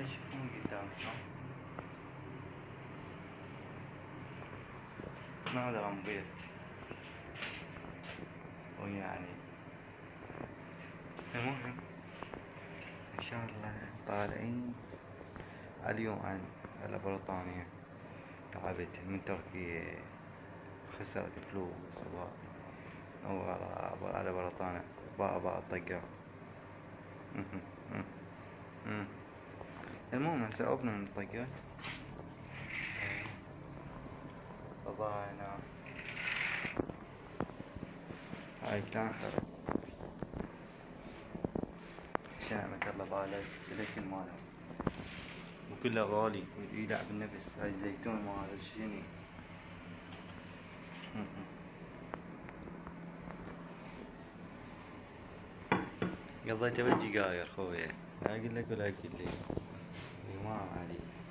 يشوفون قدام شلون. ما هذا رمبيت ويعني المهم ان شاء الله طالعين اليوم على بريطانيا. تعبت من تركيا، خسرت فلوس على بريطانيا بابا الطقة. المهم هسه عقنا من الطقة فضاينا هاي شلون صارت شنعمة الله بالك الاكل ماله وكله غالي ويلعب النفس. هاي الزيتون مال شني. قضيت بجي قاير خويا، لا اقول لك ولا اقول لي ما عليك.